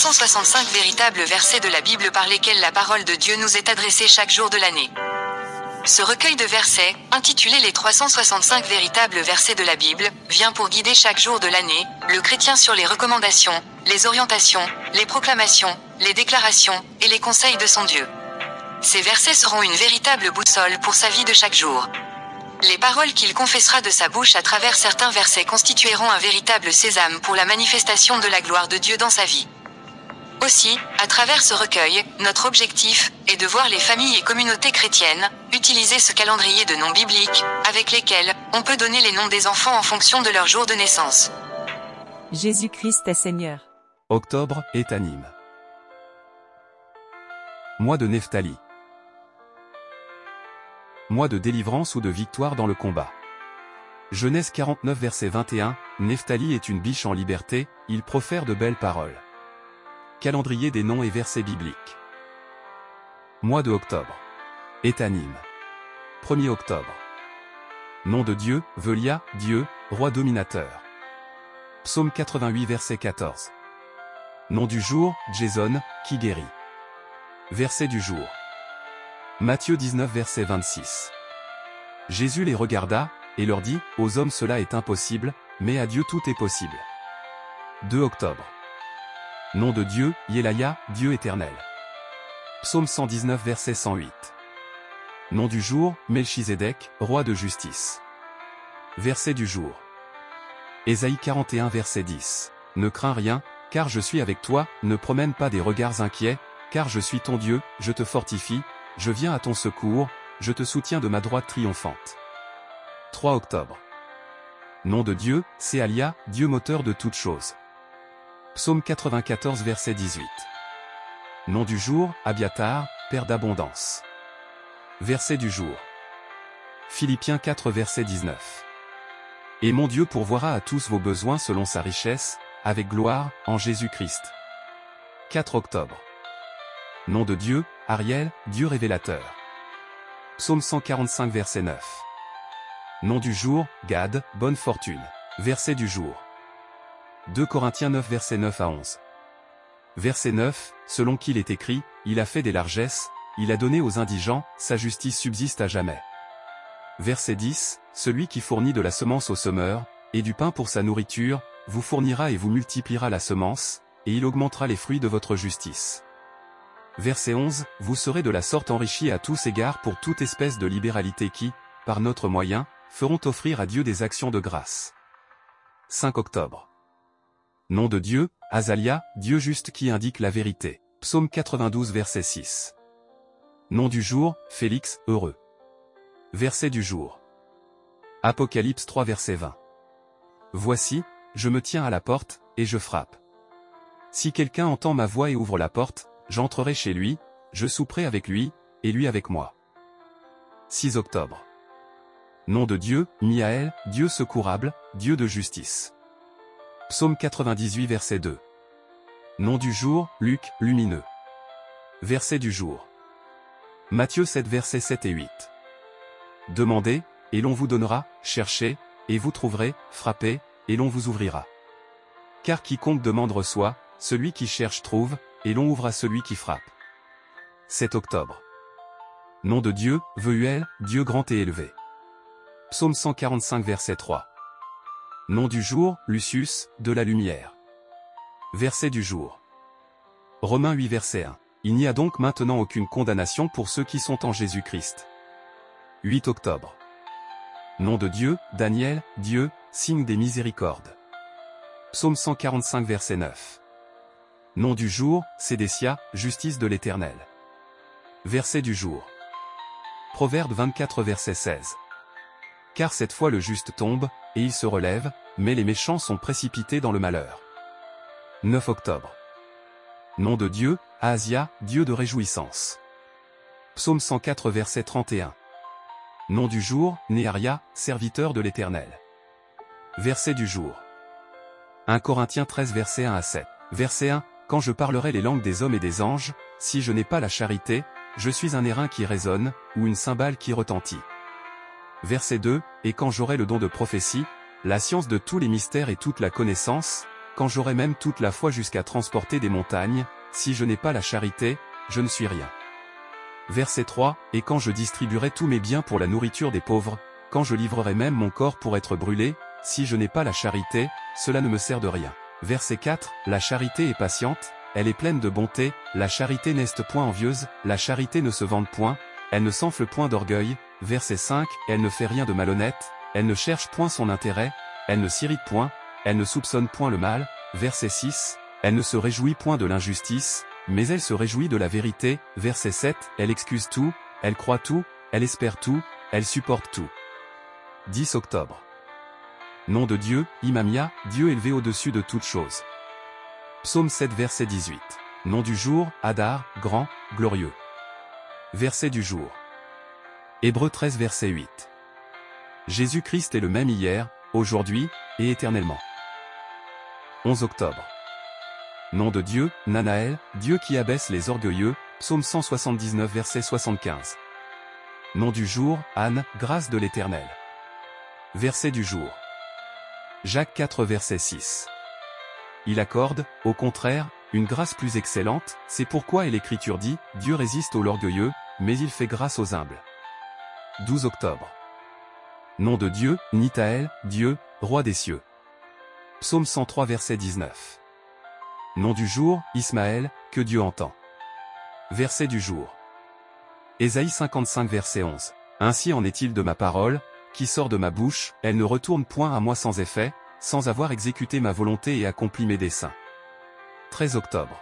365 véritables versets de la Bible par lesquels la parole de Dieu nous est adressée chaque jour de l'année. Ce recueil de versets, intitulé les 365 véritables versets de la Bible, vient pour guider chaque jour de l'année, le chrétien sur les recommandations, les orientations, les proclamations, les déclarations, et les conseils de son Dieu. Ces versets seront une véritable boussole pour sa vie de chaque jour. Les paroles qu'il confessera de sa bouche à travers certains versets constitueront un véritable sésame pour la manifestation de la gloire de Dieu dans sa vie. Aussi, à travers ce recueil, notre objectif est de voir les familles et communautés chrétiennes utiliser ce calendrier de noms bibliques, avec lesquels on peut donner les noms des enfants en fonction de leur jour de naissance. Jésus-Christ est Seigneur. Octobre, Étanim. Mois de Nephtali. Mois de délivrance ou de victoire dans le combat. Genèse 49 verset 21, Nephtali est une biche en liberté, il profère de belles paroles. Calendrier des noms et versets bibliques. Mois de octobre. Étanim. 1er octobre. Nom de Dieu, Velia, Dieu, roi dominateur. Psaume 88 verset 14. Nom du jour, Jason, qui guérit. Verset du jour. Matthieu 19 verset 26. Jésus les regarda, et leur dit, « Aux hommes cela est impossible, mais à Dieu tout est possible. » 2 octobre. Nom de Dieu, Yelaya, Dieu éternel. Psaume 119 verset 108. Nom du jour, Melchizedek, roi de justice. Verset du jour. Ésaïe 41 verset 10. Ne crains rien, car je suis avec toi, ne promène pas des regards inquiets, car je suis ton Dieu, je te fortifie, je viens à ton secours, je te soutiens de ma droite triomphante. 3 octobre. Nom de Dieu, Séalia, Dieu moteur de toutes choses. Psaume 94 verset 18. Nom du jour, Abiatar, Père d'abondance. Verset du jour. Philippiens 4 verset 19. Et mon Dieu pourvoira à tous vos besoins selon sa richesse, avec gloire, en Jésus-Christ. 4 octobre. Nom de Dieu, Ariel, Dieu révélateur. Psaume 145 verset 9. Nom du jour, Gad, bonne fortune. Verset du jour. 2 Corinthiens 9 verset 9 à 11. Verset 9, selon qu'il est écrit, il a fait des largesses, il a donné aux indigents, sa justice subsiste à jamais. Verset 10, celui qui fournit de la semence au semeur, et du pain pour sa nourriture, vous fournira et vous multipliera la semence, et il augmentera les fruits de votre justice. Verset 11, vous serez de la sorte enrichis à tous égards pour toute espèce de libéralité qui, par notre moyen, feront offrir à Dieu des actions de grâce. 5 octobre. Nom de Dieu, Azalia, Dieu juste qui indique la vérité. Psaume 92 verset 6. Nom du jour, Félix, heureux. Verset du jour. Apocalypse 3 verset 20. Voici, je me tiens à la porte, et je frappe. Si quelqu'un entend ma voix et ouvre la porte, j'entrerai chez lui, je souperai avec lui, et lui avec moi. 6 octobre. Nom de Dieu, Miaël, Dieu secourable, Dieu de justice. Psaume 98 verset 2. Nom du jour, Luc, lumineux. Verset du jour. Matthieu 7 versets 7 et 8. Demandez, et l'on vous donnera, cherchez, et vous trouverez, frappez, et l'on vous ouvrira. Car quiconque demande reçoit, celui qui cherche trouve, et l'on ouvre à celui qui frappe. 7 octobre. Nom de Dieu, Veuel, Dieu grand et élevé. Psaume 145 verset 3. Nom du jour, Lucius, de la lumière. Verset du jour. Romains 8 verset 1. Il n'y a donc maintenant aucune condamnation pour ceux qui sont en Jésus-Christ. 8 octobre. Nom de Dieu, Daniel, Dieu, signe des miséricordes. Psaume 145 verset 9. Nom du jour, Sédécia, justice de l'Éternel. Verset du jour. Proverbe 24 verset 16. Car cette fois le juste tombe, et il se relève, mais les méchants sont précipités dans le malheur. 9 octobre. Nom de Dieu, Ahasia, Dieu de réjouissance. Psaume 104 verset 31. Nom du jour, Néaria, serviteur de l'Éternel. Verset du jour. 1 Corinthiens 13 verset 1 à 7. Verset 1. Quand je parlerai les langues des hommes et des anges, si je n'ai pas la charité, je suis un airain qui résonne, ou une cymbale qui retentit. Verset 2, et quand j'aurai le don de prophétie, la science de tous les mystères et toute la connaissance, quand j'aurai même toute la foi jusqu'à transporter des montagnes, si je n'ai pas la charité, je ne suis rien. Verset 3, et quand je distribuerai tous mes biens pour la nourriture des pauvres, quand je livrerai même mon corps pour être brûlé, si je n'ai pas la charité, cela ne me sert de rien. Verset 4, la charité est patiente, elle est pleine de bonté, la charité n'est point envieuse, la charité ne se vante point, elle ne s'enfle point d'orgueil. Verset 5, elle ne fait rien de malhonnête, elle ne cherche point son intérêt, elle ne s'irrite point, elle ne soupçonne point le mal. Verset 6, elle ne se réjouit point de l'injustice, mais elle se réjouit de la vérité. Verset 7, elle excuse tout, elle croit tout, elle espère tout, elle supporte tout. 10 octobre. Nom de Dieu, Imamia, Dieu élevé au-dessus de toutes choses. Psaume 7 verset 18. Nom du jour, Hadar, grand, glorieux. Verset du jour. Hébreux 13 verset 8. Jésus-Christ est le même hier, aujourd'hui, et éternellement. 11 octobre. Nom de Dieu, Nanaël, Dieu qui abaisse les orgueilleux, Psaume 179 verset 75. Nom du jour, Anne, grâce de l'Éternel. Verset du jour. Jacques 4 verset 6. Il accorde, au contraire, une grâce plus excellente, c'est pourquoi l'Écriture dit, Dieu résiste aux orgueilleux, mais il fait grâce aux humbles. 12 octobre. Nom de Dieu, Nitaël, Dieu, roi des cieux. Psaume 103 verset 19. Nom du jour, Ismaël, que Dieu entend. Verset du jour. Ésaïe 55 verset 11. Ainsi en est-il de ma parole, qui sort de ma bouche, elle ne retourne point à moi sans effet, sans avoir exécuté ma volonté et accompli mes desseins. 13 octobre.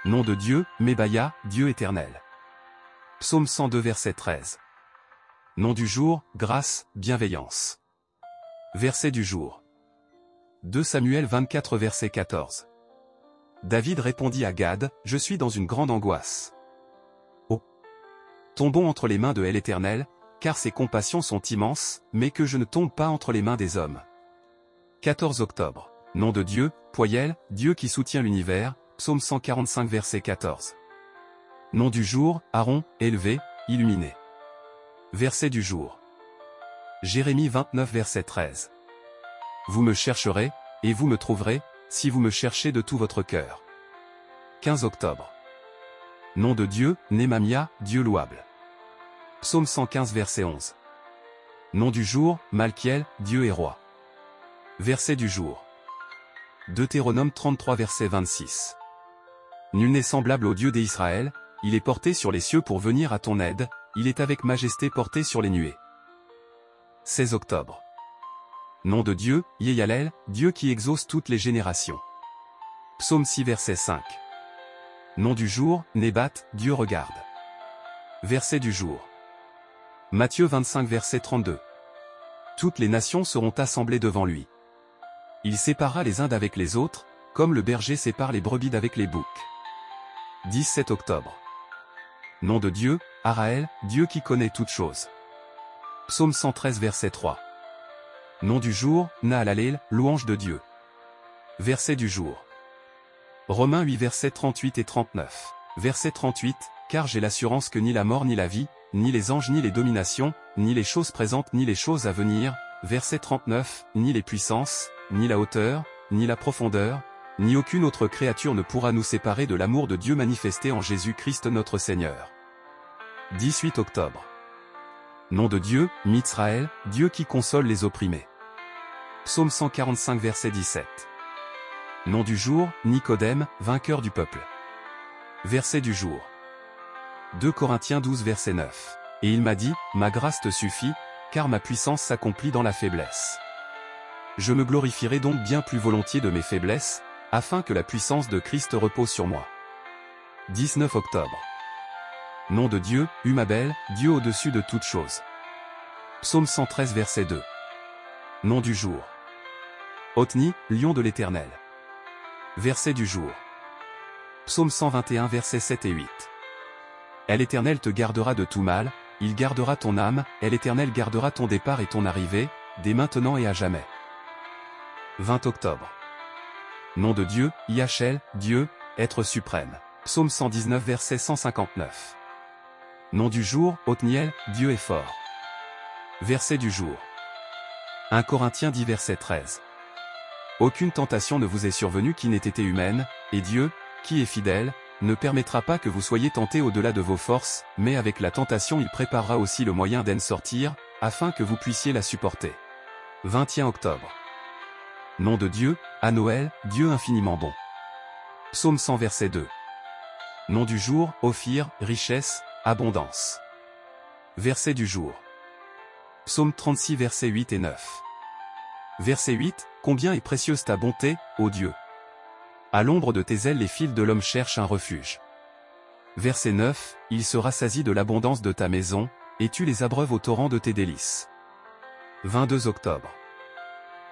Nom de Dieu, Mébaya, Dieu éternel. Psaume 102 verset 13. Nom du jour, grâce, bienveillance. Verset du jour. 2 Samuel 24 verset 14. David répondit à Gad, je suis dans une grande angoisse. Oh! Tombons entre les mains de l'Éternel, car ses compassions sont immenses, mais que je ne tombe pas entre les mains des hommes. 14 octobre. Nom de Dieu, Poyel, Dieu qui soutient l'univers, Psaume 145 verset 14. Nom du jour, Aaron, élevé, illuminé. Verset du jour. Jérémie 29 verset 13. Vous me chercherez, et vous me trouverez, si vous me cherchez de tout votre cœur. 15 octobre. Nom de Dieu, Némamia, Dieu louable. Psaume 115 verset 11. Nom du jour, Malkiel, Dieu est roi. Verset du jour. Deutéronome 33 verset 26. Nul n'est semblable au Dieu d'Israël, il est porté sur les cieux pour venir à ton aide, il est avec majesté porté sur les nuées. 16 octobre. Nom de Dieu, Yeyalel, Dieu qui exauce toutes les générations. Psaume 6 verset 5. Nom du jour, Nébat, Dieu regarde. Verset du jour. Matthieu 25 verset 32. Toutes les nations seront assemblées devant lui. Il séparera les uns d'avec les autres, comme le berger sépare les brebis d'avec les boucs. 17 octobre. Nom de Dieu, Araël, Dieu qui connaît toutes choses. Psaume 113 verset 3. Nom du jour, Naalalel, louange de Dieu. Verset du jour. Romains 8 versets 38 et 39. Verset 38, car j'ai l'assurance que ni la mort ni la vie, ni les anges ni les dominations, ni les choses présentes ni les choses à venir, verset 39, ni les puissances, ni la hauteur, ni la profondeur, ni aucune autre créature ne pourra nous séparer de l'amour de Dieu manifesté en Jésus-Christ notre Seigneur. 18 octobre. Nom de Dieu, Mitsraël, Dieu qui console les opprimés. Psaume 145 verset 17. Nom du jour, Nicodème, vainqueur du peuple. Verset du jour. 2 Corinthiens 12 verset 9. Et il m'a dit, ma grâce te suffit, car ma puissance s'accomplit dans la faiblesse. Je me glorifierai donc bien plus volontiers de mes faiblesses, afin que la puissance de Christ repose sur moi. 19 octobre. Nom de Dieu, Humabel, Dieu au-dessus de toutes choses. Psaume 113 verset 2. Nom du jour. Othni, lion de l'Éternel. Verset du jour. Psaume 121 versets 7 et 8. L'Éternel te gardera de tout mal, il gardera ton âme, l'Éternel gardera ton départ et ton arrivée, dès maintenant et à jamais. 20 octobre. Nom de Dieu, Yahshel, Dieu, être suprême. Psaume 119 verset 159. Nom du jour, Othniel, Dieu est fort. Verset du jour. 1 Corinthiens 10 verset 13. Aucune tentation ne vous est survenue qui n'ait été humaine, et Dieu, qui est fidèle, ne permettra pas que vous soyez tentés au-delà de vos forces, mais avec la tentation il préparera aussi le moyen d'en sortir, afin que vous puissiez la supporter. 20e octobre. Nom de Dieu, à Noël, Dieu infiniment bon. Psaume 100 verset 2. Nom du jour, Ophir, richesse, abondance. Verset du jour. Psaume 36 versets 8 et 9. Verset 8, combien est précieuse ta bonté, ô Dieu. À l'ombre de tes ailes les fils de l'homme cherchent un refuge. Verset 9, il se rassasie de l'abondance de ta maison, et tu les abreuves au torrent de tes délices. 22 octobre.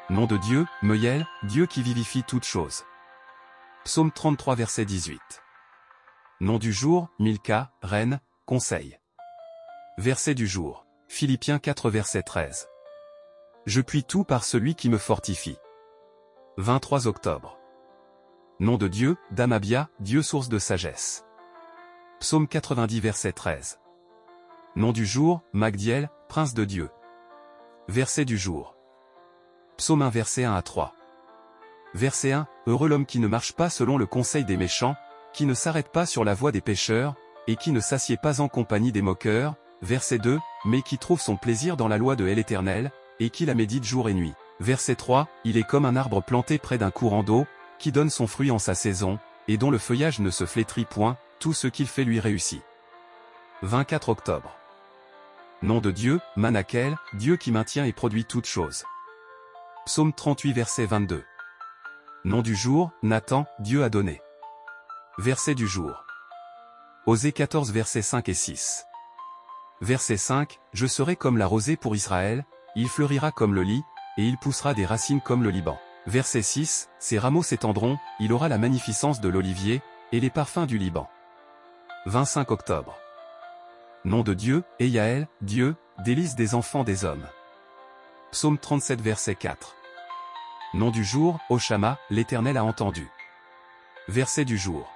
Nom de Dieu, Meuel, Dieu qui vivifie toutes choses. Psaume 33 verset 18. Nom du jour, Milka, reine, conseil. Verset du jour, Philippiens 4 verset 13. Je puis tout par celui qui me fortifie. 23 octobre. Nom de Dieu, Damabia, Dieu source de sagesse. Psaume 90 verset 13. Nom du jour, Magdiel, prince de Dieu. Verset du jour. Psaume 1 verset 1 à 3. Verset 1, heureux l'homme qui ne marche pas selon le conseil des méchants, qui ne s'arrête pas sur la voie des pécheurs, et qui ne s'assied pas en compagnie des moqueurs. Verset 2, mais qui trouve son plaisir dans la loi de l'Éternel, et qui la médite jour et nuit. Verset 3, il est comme un arbre planté près d'un courant d'eau, qui donne son fruit en sa saison, et dont le feuillage ne se flétrit point, tout ce qu'il fait lui réussit. 24 octobre. Nom de Dieu, Manakel, Dieu qui maintient et produit toutes choses. Psaume 38 verset 22. Nom du jour, Nathan, Dieu a donné. Verset du jour. Osée 14 versets 5 et 6. Verset 5, je serai comme la rosée pour Israël, il fleurira comme le lis, et il poussera des racines comme le Liban. Verset 6, ses rameaux s'étendront, il aura la magnificence de l'olivier, et les parfums du Liban. 25 octobre. Nom de Dieu, Eyaël, Dieu, délice des enfants des hommes. Psaume 37 verset 4. Nom du jour, Oshama, l'Éternel a entendu. Verset du jour.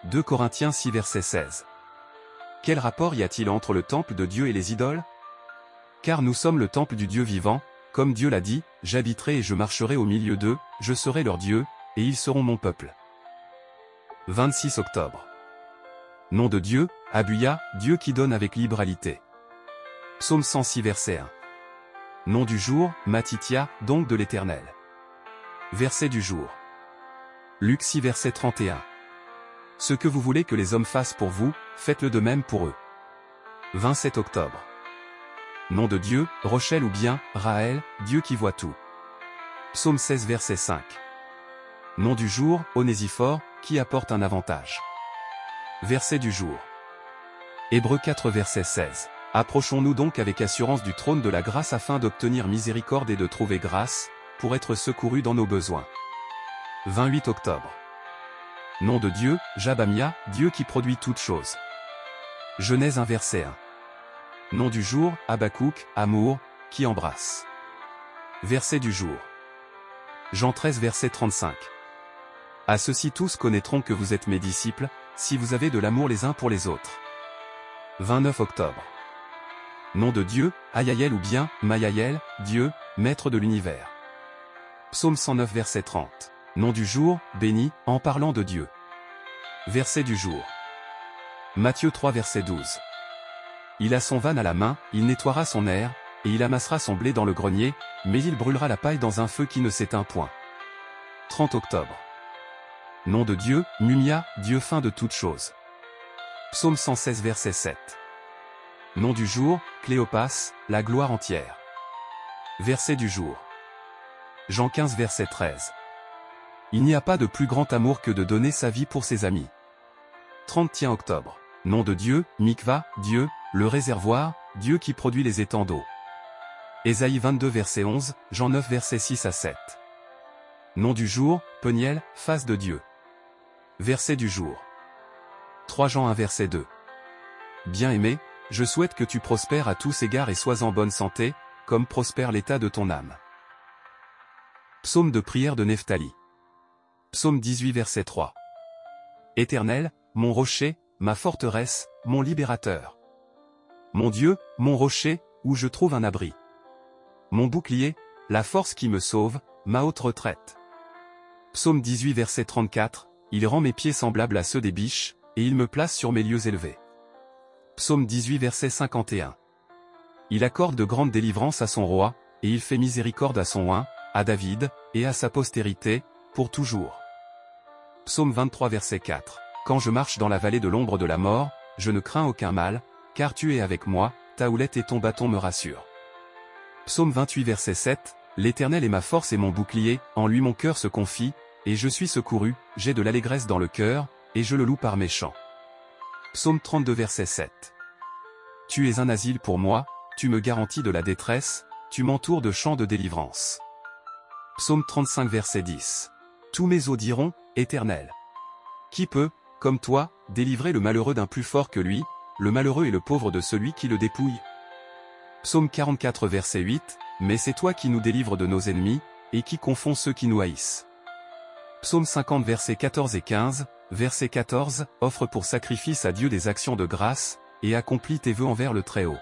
2 Corinthiens 6 verset 16. Quel rapport y a-t-il entre le temple de Dieu et les idoles? Car nous sommes le temple du Dieu vivant, comme Dieu l'a dit, j'habiterai et je marcherai au milieu d'eux, je serai leur Dieu, et ils seront mon peuple. 26 octobre. Nom de Dieu, Abuya, Dieu qui donne avec libéralité. Psaume 106 verset 1. Nom du jour, Matitia, donc de l'Éternel. Verset du jour. Luc 6 verset 31. Ce que vous voulez que les hommes fassent pour vous, faites-le de même pour eux. 27 octobre. Nom de Dieu, Rochelle ou bien, Raël, Dieu qui voit tout. Psaume 16 verset 5. Nom du jour, Onésiphore, qui apporte un avantage. Verset du jour. Hébreux 4 verset 16. Approchons-nous donc avec assurance du trône de la grâce afin d'obtenir miséricorde et de trouver grâce, pour être secourus dans nos besoins. 28 octobre. Nom de Dieu, Jabamia, Dieu qui produit toutes choses. Genèse 1 verset 1. Nom du jour, Habakkuk, amour, qui embrasse. Verset du jour. Jean 13 verset 35. À ceux-ci tous connaîtront que vous êtes mes disciples, si vous avez de l'amour les uns pour les autres. 29 octobre. Nom de Dieu, Ayaël ou bien, Mayaël, Dieu, maître de l'univers. Psaume 109 verset 30. Nom du jour, béni, en parlant de Dieu. Verset du jour. Matthieu 3 verset 12. Il a son vanne à la main, il nettoiera son aire, et il amassera son blé dans le grenier, mais il brûlera la paille dans un feu qui ne s'éteint point. 30 octobre. Nom de Dieu, Mumia, Dieu fin de toutes choses. Psaume 116 verset 7. Nom du jour, Cléopas, la gloire entière. Verset du jour. Jean 15 verset 13. Il n'y a pas de plus grand amour que de donner sa vie pour ses amis. 30e octobre. Nom de Dieu, Mikva, Dieu, le réservoir, Dieu qui produit les étangs d'eau. Ésaïe 22 verset 11, Jean 9 verset 6 à 7. Nom du jour, Peniel, face de Dieu. Verset du jour. 3 Jean 1 verset 2. Bien-aimé, je souhaite que tu prospères à tous égards et sois en bonne santé, comme prospère l'état de ton âme. Psaume de prière de Nephtali. Psaume 18 verset 3. Éternel, mon rocher, ma forteresse, mon libérateur. Mon Dieu, mon rocher, où je trouve un abri. Mon bouclier, la force qui me sauve, ma haute retraite. Psaume 18 verset 34, il rend mes pieds semblables à ceux des biches, et il me place sur mes lieux élevés. Psaume 18 verset 51. Il accorde de grandes délivrances à son roi, et il fait miséricorde à son oint, à David, et à sa postérité, pour toujours. Psaume 23 verset 4. Quand je marche dans la vallée de l'ombre de la mort, je ne crains aucun mal, car tu es avec moi, ta houlette et ton bâton me rassurent. Psaume 28 verset 7. L'Éternel est ma force et mon bouclier, en lui mon cœur se confie, et je suis secouru, j'ai de l'allégresse dans le cœur, et je le loue par mes chants. Psaume 32 verset 7. Tu es un asile pour moi, tu me garantis de la détresse, tu m'entoures de chants de délivrance. Psaume 35 verset 10. Tous mes os diront, Éternel. Qui peut, comme toi, délivrer le malheureux d'un plus fort que lui, le malheureux et le pauvre de celui qui le dépouille? Psaume 44 verset 8. Mais c'est toi qui nous délivres de nos ennemis, et qui confonds ceux qui nous haïssent. Psaume 50 versets 14 et 15, verset 14, offre pour sacrifice à Dieu des actions de grâce, et accomplis tes vœux envers le Très-Haut.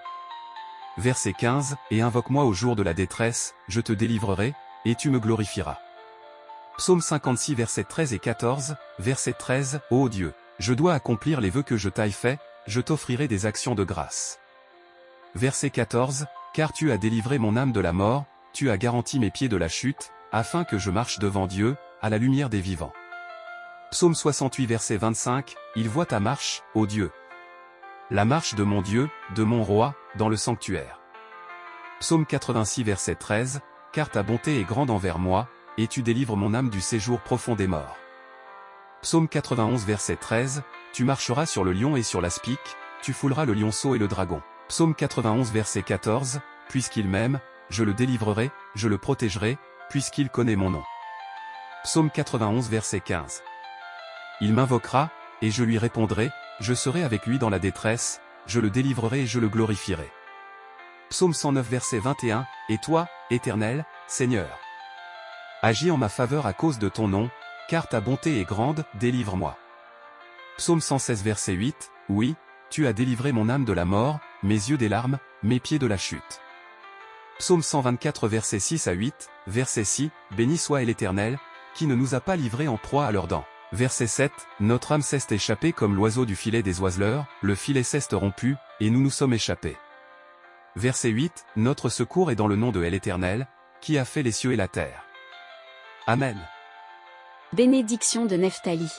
Verset 15, et invoque-moi au jour de la détresse, je te délivrerai, et tu me glorifieras. Psaume 56 versets 13 et 14, verset 13, ô Dieu, je dois accomplir les vœux que je t'aille fait, je t'offrirai des actions de grâce. Verset 14, car tu as délivré mon âme de la mort, tu as garanti mes pieds de la chute, afin que je marche devant Dieu, à la lumière des vivants. Psaume 68 verset 25, il voit ta marche, ô Dieu. La marche de mon Dieu, de mon roi, dans le sanctuaire. Psaume 86 verset 13, car ta bonté est grande envers moi, et tu délivres mon âme du séjour profond des morts. Psaume 91 verset 13, tu marcheras sur le lion et sur l'aspic, tu fouleras le lionceau et le dragon. Psaume 91 verset 14, puisqu'il m'aime, je le délivrerai, je le protégerai, puisqu'il connaît mon nom. Psaume 91 verset 15. Il m'invoquera, et je lui répondrai, je serai avec lui dans la détresse, je le délivrerai et je le glorifierai. Psaume 109 verset 21, et toi, Éternel, Seigneur, agis en ma faveur à cause de ton nom, car ta bonté est grande, délivre-moi. Psaume 116 verset 8, oui, tu as délivré mon âme de la mort, mes yeux des larmes, mes pieds de la chute. Psaume 124 versets 6 à 8, verset 6, béni soit l'Éternel, qui ne nous a pas livrés en proie à leurs dents. Verset 7, notre âme s'est échappée comme l'oiseau du filet des oiseleurs, le filet s'est rompu, et nous nous sommes échappés. Verset 8, notre secours est dans le nom de l'Éternel, qui a fait les cieux et la terre. Amen. Bénédiction de Nephtali.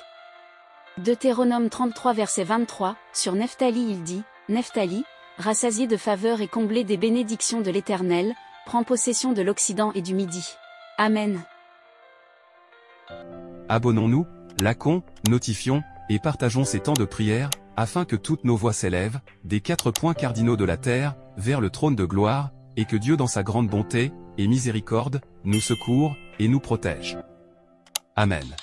Deutéronome 33 verset 23, sur Nephtali il dit, Nephtali, rassasié de faveur et comblé des bénédictions de l'Éternel, prend possession de l'Occident et du Midi. Amen. Abonnons-nous, likons, notifions, et partageons ces temps de prière, afin que toutes nos voix s'élèvent, des 4 points cardinaux de la terre, vers le trône de gloire, et que Dieu dans sa grande bonté, et miséricorde, nous secourt, et nous protège. Amen.